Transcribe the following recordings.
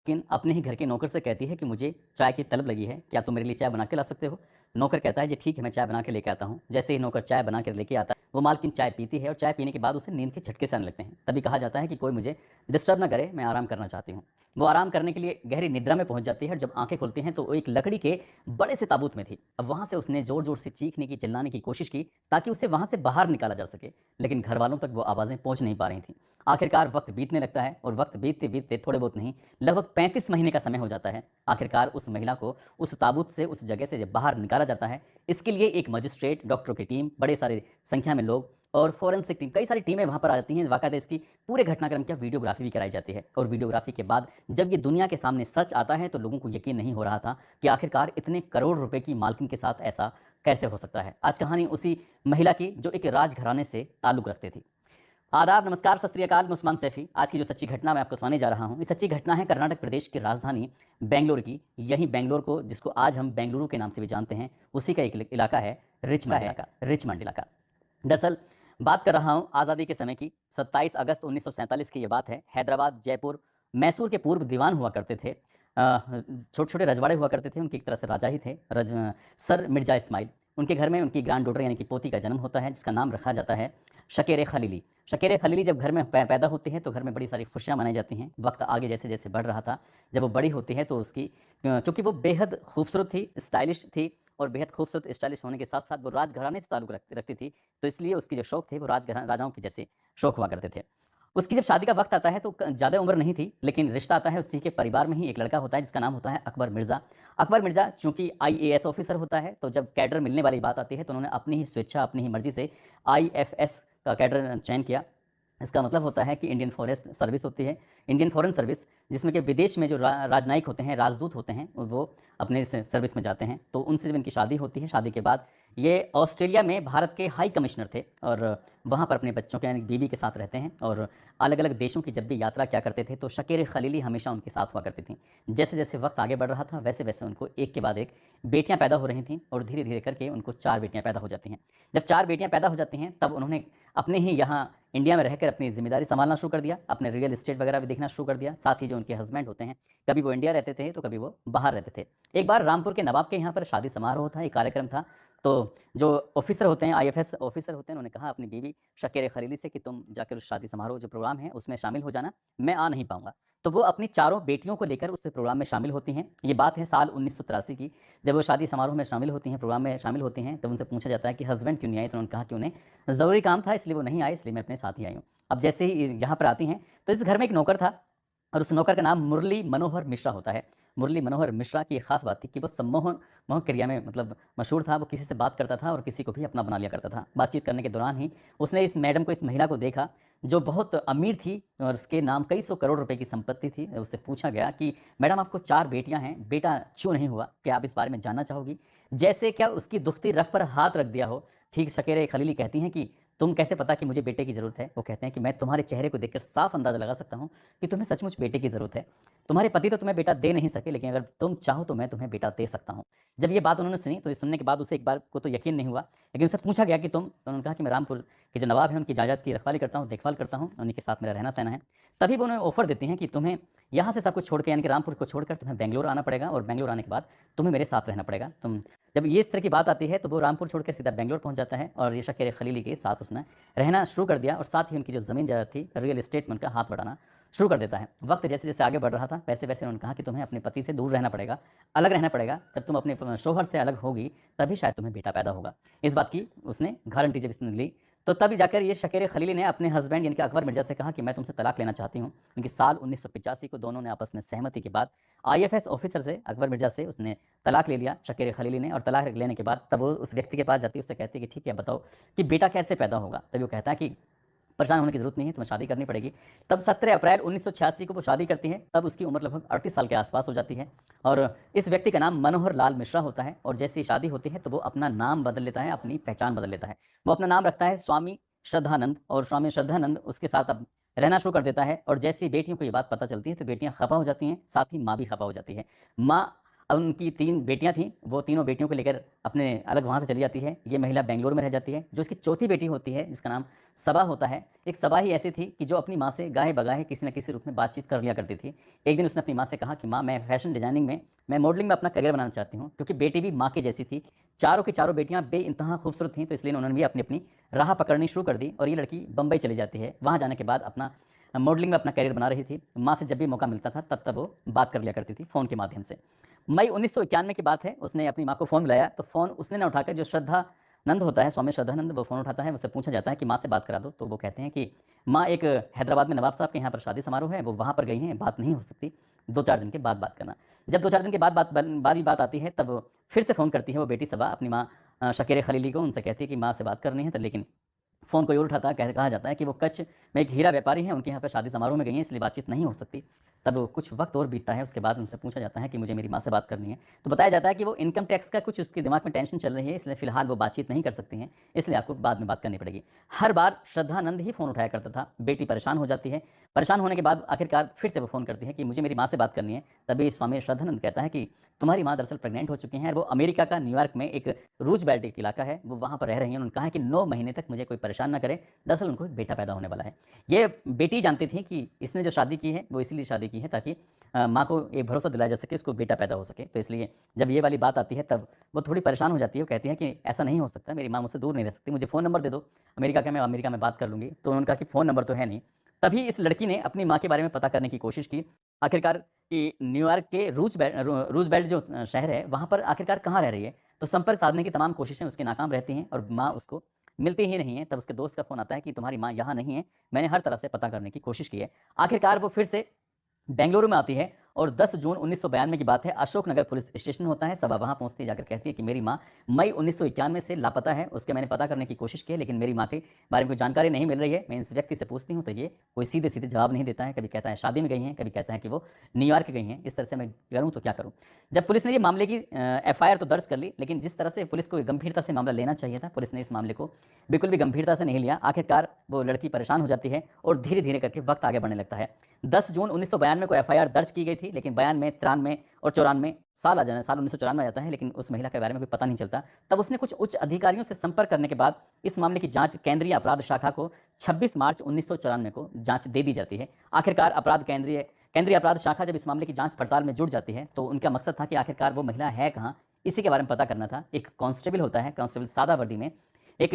लेकिन अपने ही घर के नौकर से कहती है कि मुझे चाय की तलब लगी है, क्या तुम मेरे लिए चाय बना के ला सकते हो? नौकर कहता है जी ठीक है, मैं चाय बना के लेके आता हूँ। जैसे ही नौकर चाय बना के लेके आता है, वो मालकिन चाय पीती है और चाय पीने के बाद उसे नींद के झटके से आने लगते हैं। तभी कहा जाता है कि कोई मुझे डिस्टर्ब ना करे, मैं आराम करना चाहती हूँ। वो आराम करने के लिए गहरी निद्रा में पहुंच जाती है और जब आंखें खुलती हैं तो वो एक लकड़ी के बड़े से ताबूत में थी। अब वहां से उसने जोर जोर से चीखने की, चिल्लाने की कोशिश की ताकि उसे वहां से बाहर निकाला जा सके, लेकिन घर वालों तक वो आवाजें पहुंच नहीं पा रही थी। आखिरकार वक्त बीतने लगता है और वक्त बीतते बीतते थोड़े बहुत नहीं, लगभग 35 महीने का समय हो जाता है। आखिरकार उस महिला को उस ताबूत से, उस जगह से जब बाहर निकाला जाता है, इसके लिए एक मजिस्ट्रेट, डॉक्टरों की टीम, बड़े सारे संख्या में लोग और फॉरेंसिक टीम, कई सारी टीमें वहां पर आ जाती हैं। वाकायदा इसकी पूरे घटनाक्रम की वीडियोग्राफी भी कराई जाती है और वीडियोग्राफी के बाद जब ये दुनिया के सामने सच आता है तो लोगों को यकीन नहीं हो रहा था कि आखिरकार इतने करोड़ रुपए की मालकिन के साथ ऐसा कैसे हो सकता है। आज कहानी उसी महिला की जो एक राजघराने से ताल्लुक रखते थी। आदाब, नमस्कार, सत श्री अकाल, मैं उस्मान सैफी। आज की जो सच्ची घटना मैं आपको सुनाने जा रहा हूँ, ये सच्ची घटना है कर्नाटक प्रदेश की राजधानी बेंगलोर की। यही बेंगलोर को, जिसको आज हम बेंगलुरु के नाम से भी जानते हैं, उसी का एक इलाका है रिचमंड इलाका। दरअसल बात कर रहा हूँ आज़ादी के समय की। 27 अगस्त 1947 की ये बात है। हैदराबाद, जयपुर, मैसूर के पूर्व दीवान हुआ करते थे। छोटे छोटे रजवाड़े हुआ करते थे, उनकी एक तरह से राजा ही थे, सर मिर्जा इस्माइल। उनके घर में उनकी ग्रैंड डॉटर यानी कि पोती का जन्म होता है, जिसका नाम रखा जाता है शकेर खलीली। शकेर खलीली जब घर में पैदा होती है तो घर में बड़ी सारी खुशियाँ मनाई जाती हैं। वक्त आगे जैसे जैसे बढ़ रहा था, जब वो बड़ी होती है तो उसकी क्योंकि वो बेहद खूबसूरत थी, स्टाइलिश थी, और बेहद खूबसूरत स्टाइलिश होने के साथ साथ वो राजघराने से ताल्लुक रखती थी, तो इसलिए उसकी जो शौक थे वो राजाओं के जैसे शौक हुआ करते थे। उसकी जब शादी का वक्त आता है तो ज़्यादा उम्र नहीं थी, लेकिन रिश्ता आता है उसी के परिवार में ही एक लड़का होता है जिसका नाम होता है अकबर मिर्ज़ा। अकबर मिर्ज़ा चूंकि आईएएस ऑफिसर होता है, तो जब कैडर मिलने वाली बात आती है तो उन्होंने अपनी ही स्वेच्छा, अपनी ही मर्जी से आईएफएस का कैडर चयन किया। इसका मतलब होता है कि इंडियन फॉरेस्ट सर्विस होती है, इंडियन फॉरेन सर्विस, जिसमें कि विदेश में जो राजनयिक होते हैं, राजदूत होते हैं, वो अपने सर्विस में जाते हैं। तो उनसे जब इनकी शादी होती है, शादी के बाद ये ऑस्ट्रेलिया में भारत के हाई कमिश्नर थे और वहाँ पर अपने बच्चों के यानी बीवी के साथ रहते हैं और अलग अलग देशों की जब भी यात्रा क्या करते थे तो शकेर खलीली हमेशा उनके साथ हुआ करती थी। जैसे जैसे वक्त आगे बढ़ रहा था वैसे वैसे उनको एक के बाद एक बेटियां पैदा हो रही थीं और धीरे धीरे करके उनको 4 बेटियां पैदा हो जाती हैं। जब 4 बेटियां पैदा हो जाती हैं तब उन्होंने अपने ही यहाँ इंडिया में रहकर अपनी ज़िम्मेदारी संभालना शुरू कर दिया, अपने रियल एस्टेट वगैरह भी देखना शुरू कर दिया। साथ ही जो उनके हस्बैंड होते हैं, कभी वो इंडिया रहते थे तो कभी वो बाहर रहते थे। एक बार रामपुर के नवाब के यहाँ पर शादी समारोह था, एक कार्यक्रम था। तो जो ऑफिसर होते हैं, आईएफएस ऑफिसर होते हैं, उन्होंने कहा अपनी बीवी शकेर खलीली से कि तुम जाकर उस शादी समारोह जो प्रोग्राम है उसमें शामिल हो जाना, मैं आ नहीं पाऊंगा। तो वो अपनी चारों बेटियों को लेकर उस प्रोग्राम में शामिल होती हैं। ये बात है साल 1983 की। जब वो शादी समारोह में शामिल होती हैं, प्रोग्राम में शामिल होती हैं, तब उनसे पूछा जाता है कि हस्बैंड क्यों नहीं आए, तो उन्होंने कहा कि उन्हें ज़रूरी काम था इसलिए वो नहीं आए, इसलिए मैं अपने साथ ही आई हूँ। अब जैसे ही यहाँ पर आती हैं तो इस घर में एक नौकर था और उस नौकर का नाम मुरली मनोहर मिश्रा होता है। मुरली मनोहर मिश्रा की एक खास बात थी कि वो सम्मोहन मोह क्रिया में मतलब मशहूर था। वो किसी से बात करता था और किसी को भी अपना बना लिया करता था। बातचीत करने के दौरान ही उसने इस मैडम को, इस महिला को देखा जो बहुत अमीर थी और उसके नाम कई सौ करोड़ रुपए की संपत्ति थी। उससे पूछा गया कि मैडम आपको 4 बेटियां हैं, बेटा क्यों नहीं हुआ, क्या आप इस बारे में जानना चाहोगी? जैसे क्या उसकी दुखती रग पर हाथ रख दिया हो, ठीक शकेर खलीली कहती हैं कि तुम कैसे पता कि मुझे बेटे की ज़रूरत है? वो कहते हैं कि मैं तुम्हारे चेहरे को देखकर साफ अंदाज़ा लगा सकता हूँ कि तुम्हें सचमुच बेटे की ज़रूरत है। तुम्हारे पति तो तुम्हें बेटा दे नहीं सके, लेकिन अगर तुम चाहो तो मैं तुम्हें बेटा दे सकता हूँ। जब ये बात उन्होंने सुनी तो ये सुनने के बाद उसे एक बार को तो यकीन नहीं हुआ, लेकिन उससे पूछा गया कि तुम, तो उन्होंने कहा कि मैं रामपुर के जो नवाब हैं उनकी जायदाद की रखवाली करता हूँ, देखभाल करता हूँ, उन्हीं के साथ मेरा रहना सहना है। तभी वो उन्हें ऑफर देती हैं कि तुम्हें यहाँ से सब कुछ छोड़ के यानी कि रामपुर को छोड़कर तुम्हें बेंगलोर आना पड़ेगा और बेंगलोर आने के बाद तुम्हें मेरे साथ रहना पड़ेगा। तुम जब ये इस तरह की बात आती है तो वो रामपुर छोड़कर सीधा बेंगलोर पहुंच जाता है और ये शकेर खलीली के साथ उसने रहना शुरू कर दिया और साथ ही उनकी जो ज़मीन जायदाद थी, रियल एस्टेट में उनका हाथ बढ़ाना शुरू कर देता है। वक्त जैसे जैसे आगे बढ़ रहा था वैसे वैसे उन्होंने कहा कि तुम्हें अपने पति से दूर रहना पड़ेगा, अलग रहना पड़ेगा। जब तुम अपने शोहर से अलग होगी तभी शायद तुम्हें बेटा पैदा होगा। इस बात की उसने गारंटी जब इसने ली तो तभी जाकर ये शकेर खलीली ने अपने हस्बैंड यानी कि अकबर मिर्जा से कहा कि मैं तुमसे तलाक लेना चाहती हूँ। उनकी साल 1985 को दोनों ने आपस में सहमति के बाद आईएफएस ऑफिसर से, अकबर मिर्जा से, उसने तलाक ले लिया शकेर खलीली ने। और तलाक लेने के बाद तब वो उस व्यक्ति के पास जाती है, उससे कहती है कि ठीक है बताओ कि बेटा कैसे पैदा होगा। तभी वो कहता है कि परेशान होने की ज़रूरत नहीं है, तुम्हें शादी करनी पड़ेगी। तब 17 अप्रैल 1986 को वो शादी करती है। तब उसकी उम्र लगभग 38 साल के आसपास हो जाती है और इस व्यक्ति का नाम मनोहर लाल मिश्रा होता है। और जैसे ही शादी होती है तो वो अपना नाम बदल लेता है, अपनी पहचान बदल लेता है। वो अपना नाम रखता है स्वामी श्रद्धानंद और स्वामी श्रद्धानंद उसके साथ अब रहना शुरू कर देता है। और जैसे ही बेटियों को ये बात पता चलती है तो बेटियां खफा हो जाती हैं, साथ ही माँ भी खफा हो जाती है। माँ अब उनकी 3 बेटियाँ थीं, वो तीनों बेटियों को लेकर अपने अलग वहाँ से चली जाती है। ये महिला बेंगलुरु में रह जाती है। जो इसकी चौथी बेटी होती है, जिसका नाम सबा होता है। एक सबा ही ऐसी थी कि जो अपनी माँ से गाहे-बगाहे किसी न किसी रूप में बातचीत कर लिया करती थी। एक दिन उसने अपनी माँ से कहा कि माँ, मैं फैशन डिज़ाइनिंग में, मैं मॉडलिंग में अपना करियर बनाना चाहती हूँ, क्योंकि बेटी भी माँ की जैसी थी। चारों की चारों बेटियाँ बेइंतहा खूबसूरत थीं, तो इसलिए उन्होंने भी अपनी-अपनी राह पकड़नी शुरू कर दी और ये लड़की बम्बई चली जाती है। वहाँ जाने के बाद अपना मॉडलिंग में अपना करियर बना रही थी। माँ से जब भी मौका मिलता था, तब-तब वो बात कर लिया करती थी फ़ोन के माध्यम से। मई 1991 की बात है, उसने अपनी माँ को फ़ोन मिलाया, तो फ़ोन उसने ना उठाकर जो श्रद्धानंद होता है, स्वामी श्रद्धानंद, वो फ़ोन उठाता है, उससे पूछा जाता है कि माँ से बात करा दो। तो वो कहते हैं कि माँ, एक हैदराबाद में नवाब साहब के यहाँ पर शादी समारोह है, वो वहाँ पर गई हैं, बात नहीं हो सकती, 2-4 दिन के बाद बात करना। जब 2-4 दिन के बाद बारी बात आती है, तब फिर से फ़ोन करती है वो बेटी सबा अपनी माँ शकीर खलीली को, उनसे कहती है कि माँ से बात करनी है, तो लेकिन फ़ोन कोई और उठाता है, कहा जाता है कि वो कच्छ में एक हीरा व्यापारी हैं, उनके यहाँ पे शादी समारोह में गई हैं, इसलिए बातचीत नहीं हो सकती। तब कुछ वक़्त और बीतता है, उसके बाद उनसे पूछा जाता है कि मुझे मेरी माँ से बात करनी है। तो बताया जाता है कि वो इनकम टैक्स का कुछ उसके दिमाग में टेंशन चल रही है, इसलिए फ़िलहाल वो बातचीत नहीं कर सकती हैं, इसलिए आपको बाद में बात करनी पड़ेगी। हर बार श्रद्धानंद ही फ़ोन उठाया करता था, बेटी परेशान हो जाती है। परेशान होने के बाद आखिरकार फिर से वो फ़ोन करती है कि मुझे मेरी माँ से बात करनी है। तभी स्वामी श्रद्धानंद कहता है कि तुम्हारी माँ दरअसल प्रेग्नेंट हो चुकी हैं, और वो अमेरिका का न्यूयॉर्क में एक रूज़वेल्ट एक इलाका है, वो वहाँ पर रह रही हैं। उन्होंने कहा है कि 9 महीने तक मुझे कोई परेशान ना करे, दरअसल उनको एक बेटा पैदा होने वाला है। ये बेटी जानती थी कि इसने जो शादी की है, वो इसीलिए शादी की है ताकि माँ को ये भरोसा दिलाया जा सके, उसको बेटा पैदा हो सके। तो इसलिए जब ये वाली बात आती है, तब वो थोड़ी परेशान हो जाती है। वो कहती है कि ऐसा नहीं हो सकता, मेरी माँ मुझसे दूर नहीं रह सकती, मुझे फ़ोन नंबर दे दो अमेरिका का, मैं अमेरिका में बात कर लूँगी। तो उन्होंने कहा कि फ़ोन नंबर तो है नहीं। तभी इस लड़की ने अपनी माँ के बारे में पता करने की कोशिश की। आखिरकार कि न्यूयॉर्क के रूज़वेल्ट जो शहर है, वहाँ पर आखिरकार कहाँ रह रही है। तो संपर्क साधने की तमाम कोशिशें उसकी नाकाम रहती हैं और माँ उसको मिलती ही नहीं है। तब उसके दोस्त का फ़ोन आता है कि तुम्हारी माँ यहाँ नहीं है, मैंने हर तरह से पता करने की कोशिश की है। आखिरकार वो फिर से बेंगलुरु में आती है और 10 जून 1992 की बात है, अशोकनगर पुलिस स्टेशन होता है, सबा वहाँ पहुँचती है, जाकर कहती है कि मेरी माँ मई 1991 से लापता है, उसके मैंने पता करने की कोशिश की है, लेकिन मेरी माँ के बारे में कोई जानकारी नहीं मिल रही है। मैं इस व्यक्ति से पूछती हूँ, तो ये कोई सीधे-सीधे जवाब नहीं देता है, कभी कहता है शादी में गई हैं, कभी कहता है कि वो न्यूयॉर्क गई हैं। इस तरह से मैं करूँ तो क्या करूँ? जब पुलिस ने ये मामले की एफआईआर तो दर्ज कर ली, लेकिन जिस तरह से पुलिस को गंभीरता से मामला लेना चाहिए था, पुलिस ने इस मामले को बिल्कुल भी गंभीरता से नहीं लिया। आखिरकार वो लड़की परेशान हो जाती है और धीरे-धीरे करके वक़्त आगे बढ़ने लगता है। 10 जून 1992 को एफआईआर दर्ज की गई थी, लेकिन बयान में 93 और 94 साल आ जाना, साल 1994 आ जाता है, लेकिन उस महिला के बारे में कोई पता नहीं चलता। तब उसने कुछ उच्च अधिकारियों से संपर्क करने के बाद इस मामले की जाँच केंद्रीय अपराध शाखा को 26 मार्च 1994 को जाँच दे दी जाती है। आखिरकार केंद्रीय केंद्रीय अपराध शाखा जब इस मामले की जाँच पड़ताल में जुट जाती है, तो उनका मकसद था कि आखिरकार वो महिला है कहाँ, इसी के बारे में पता करना था। एक कांस्टेबल होता है, कांस्टेबल सादा वर्दी में, एक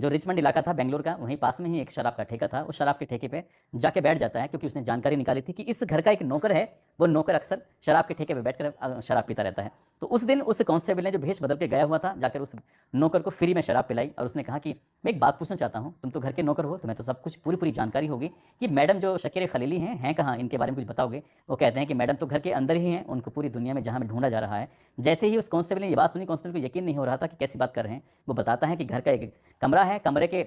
जो रिचमंड इलाका था बेंगलोर का, वहीं पास में ही एक शराब का ठेका था। उस शराब के ठेके पे जाके बैठ जाता है, क्योंकि उसने जानकारी निकाली थी कि इस घर का एक नौकर है, वो नौकर अक्सर शराब के ठेके पे बैठकर शराब पीता रहता है। तो उस दिन उस कांस्टेबल ने जो भेष बदल के गया हुआ था, जाकर उस नौकर को फ्री में शराब पिलाई और उसने कहा कि मैं एक बात पूछना चाहता हूँ, तुम तो घर के नौकर हो, तुम्हें तो सब कुछ पूरी-पूरी जानकारी होगी। ये मैडम जो शकीर खलीली हैं कहाँ? इनके बारे में कुछ बताओगे? वो कहते हैं कि मैडम तो घर के अंदर ही हैं, उनको पूरी दुनिया में जहाँ में ढूँढा जा रहा है। जैसे ही उस कांस्टेबल ने ये बात सुनी, कांस्टेबल को यकीन नहीं हो रहा था कि कैसी बात कर रहे हैं। वो बताता है कि घर का एक कमरा है, कमरे के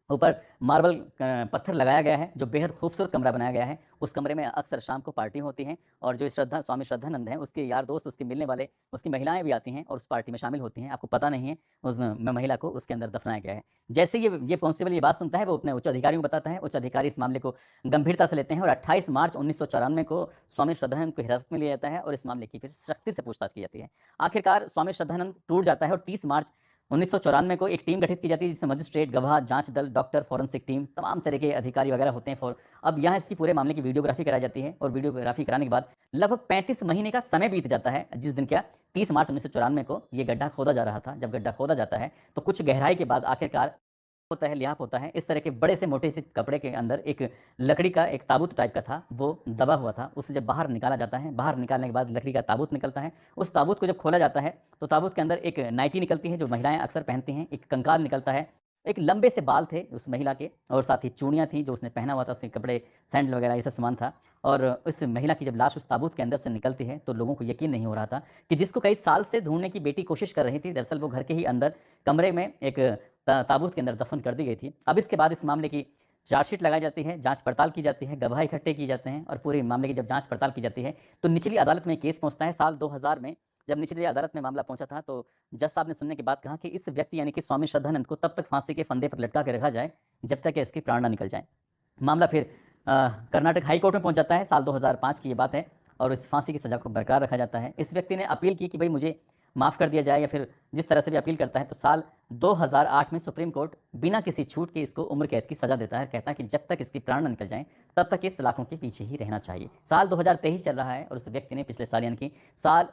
ऊपर मार्बल पत्थर लगाया गया है, जो बेहद खूबसूरत कमरा बनाया गया है। उस कमरे में अक्सर शाम को पार्टी होती हैं और जो स्वामी श्रद्धानंद हैं, उसके यार दोस्त, उसके मिलने वाले, उसकी महिलाएँ भी आती हैं और उस पार्टी में शामिल होती हैं। आपको पता नहीं है, उस महिला को उसके अंदर दफ़नाया गया है। जैसे ही ये कांस्टेबल ये बात सुनता है, वो अपने उच्च अधिकारियों को बताता है। उच्च अधिकारी इस मामले को गंभीरता से लेते हैं और 28 मार्च 1994 को स्वामी श्रद्धानंद को हिरासत में लिया जाता है और इस मामले की फिर सख्ती से पूछताछ की जाती है। आखिरकार स्वामी श्रद्धानंद टूट जाता है और 30 मार्च 1994 को एक टीम गठित की जाती है, जिसमें मजिस्ट्रेट, गवाह, जांच दल, डॉक्टर, फॉरेंसिक टीम, तमाम तरह के अधिकारी वगैरह होते हैं। अब यहाँ इसकी पूरे मामले की वीडियोग्राफी कराई जाती है और वीडियोग्राफी कराने के बाद लगभग 35 महीने का समय बीत जाता है। जिस दिन क्या 30 मार्च 1994 को ये गड्ढा खोदा जा रहा था। जब गड्ढा खोदा जाता है, तो कुछ गहराई के बाद आखिरकार होता है, लिहाफ होता है। इस तरह के बड़े से मोटे से कपड़े के अंदर एक लकड़ी का एक ताबूत टाइप का था, वो दबा हुआ था। उसे जब बाहर निकाला जाता है, बाहर निकालने के बाद लकड़ी का ताबूत निकलता है। उस ताबूत को जब खोला जाता है, तो ताबूत के अंदर एक नाइटी निकलती है, जो महिलाएँ अक्सर पहनती हैं। एक कंकाल निकलता है, एक लंबे से बाल थे उस महिला के और साथ ही चूड़ियाँ थीं जो उसने पहना हुआ था, उसके कपड़े, सैंडल वगैरह ये सब सामान था। और उस महिला की जब लाश उस ताबूत के अंदर से निकलती है, तो लोगों को यकीन नहीं हो रहा था कि जिसको कई साल से ढूँढने की बेटी कोशिश कर रही थी, दरअसल वो घर के ही अंदर कमरे में एक ताबूत के अंदर दफन कर दी गई थी। अब इसके बाद इस मामले की चार्जशीट लगाई जाती है, जाँच पड़ताल की जाती है, गवाह इकट्ठे किए जाते हैं और पूरे मामले की जब जाँच पड़ताल की जाती है, तो निचली अदालत में केस पहुँचता है। साल 2000 में जब निचली अदालत में मामला पहुँचा था, तो जज साहब ने सुनने के बाद कहा कि इस व्यक्ति यानी कि स्वामी श्रद्धानंद को तब तक फांसी के फंदे पर लटका के रखा जाए, जब तक कि इसके प्राण ना निकल जाएँ। मामला फिर कर्नाटक हाई कोर्ट में पहुँच जाता है। साल 2005 की ये बात है। और इस फांसी की सज़ा को बरकरार रखा जाता है। इस व्यक्ति ने अपील की कि भाई मुझे माफ़ कर दिया जाए, या फिर जिस तरह से भी अपील करता है, तो साल 2008 में सुप्रीम कोर्ट बिना किसी छूट के इसको उम्र कैद की सज़ा देता है। कहता है कि जब तक इसकी प्राण न निकल जाएँ, तब तक ये सलाखों के पीछे ही रहना चाहिए। साल 2023 चल रहा है और उस व्यक्ति ने पिछले साल, यानी कि साल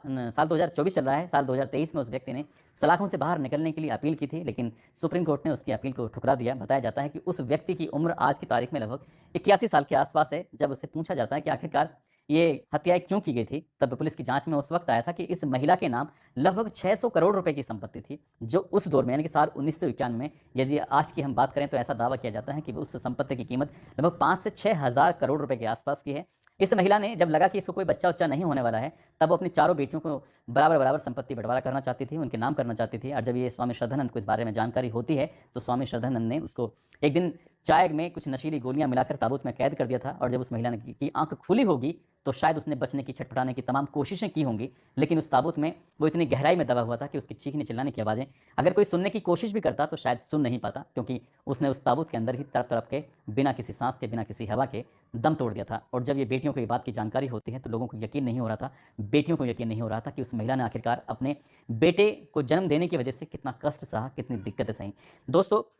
2024 चल रहा है, साल 2023 में उस व्यक्ति ने सलाखों से बाहर निकलने के लिए अपील की थी, लेकिन सुप्रीम कोर्ट ने उसकी अपील को ठुकरा दिया। बताया जाता है कि उस व्यक्ति की उम्र आज की तारीख में लगभग 81 साल के आसपास है। जब उससे पूछा जाता है कि आखिरकार ये हत्याएँ क्यों की गई थी, तब पुलिस की जाँच में उस वक़्त आया था कि इस महिला के नाम लगभग 600 करोड़ रुपए की संपत्ति थी, जो उस दौर में, यानी कि साल 1991 में, यदि आज की हम बात करें तो ऐसा दावा किया जाता है कि उस संपत्ति की कीमत लगभग 5 से 6 हज़ार करोड़ रुपए के आसपास की है। इस महिला ने जब लगा कि इसको कोई बच्चा-वच्चा नहीं होने वाला है, तब वो अपनी चारों बेटियों को बराबर-बराबर संपत्ति बँटवारा करना चाहती थी, उनके नाम करना चाहती थी। और जब ये स्वामी श्रद्धानंद को इस बारे में जानकारी होती है, तो स्वामी श्रद्धानंद ने उसको एक दिन चाय में कुछ नशीली गोलियाँ मिलाकर ताबूत में कैद कर दिया था। और जब उस महिला ने की आँख खुली होगी, तो शायद उसने बचने की, छटपटाने की तमाम कोशिशें की होंगी, लेकिन उस ताबूत में वो इतनी गहराई में दबा हुआ था कि उसकी चीखने-चिल्लाने की आवाज़ें अगर कोई सुनने की कोशिश भी करता, तो शायद सुन नहीं पाता, क्योंकि उसने उस ताबूत के अंदर ही तड़प-तड़प के, बिना किसी साँस के, बिना किसी हवा के दम तोड़ दिया था। और जब ये बेटियों को ये बात की जानकारी होती है, तो लोगों को यकीन नहीं हो रहा था, बेटियों को यकीन नहीं हो रहा था कि उस महिला ने आखिरकार अपने बेटे को जन्म देने की वजह से कितना कष्ट सहा, कितनी दिक्कतें सहीं। दोस्तों,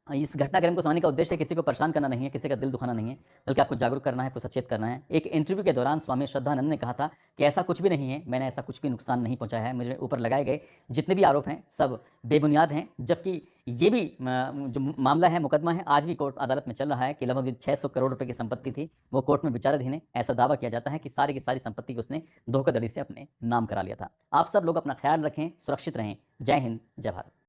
इस घटनाक्रम को सुनाने का उद्देश्य किसी को परेशान करना नहीं है, किसी का दिल दुखाना नहीं है, बल्कि आपको जागरूक करना है, आपको सचेत करना है। एक इंटरव्यू के दौरान स्वामी श्रद्धानंद ने कहा था कि ऐसा कुछ भी नहीं है, मैंने ऐसा कुछ भी नुकसान नहीं पहुँचाया है, मेरे ऊपर लगाए गए जितने भी आरोप हैं, सब बेबुनियाद हैं। जबकि ये भी जो मामला है, मुकदमा है, आज भी कोर्ट अदालत में चल रहा है कि लगभग 600 करोड़ रुपए की संपत्ति थी, वो कोर्ट में विचाराधीन है। ऐसा दावा किया जाता है कि सारी की सारी संपत्ति को उसने धोखाधड़ी से अपने नाम करा लिया था। आप सब लोग अपना ख्याल रखें, सुरक्षित रहें। जय हिंद, जय भारत।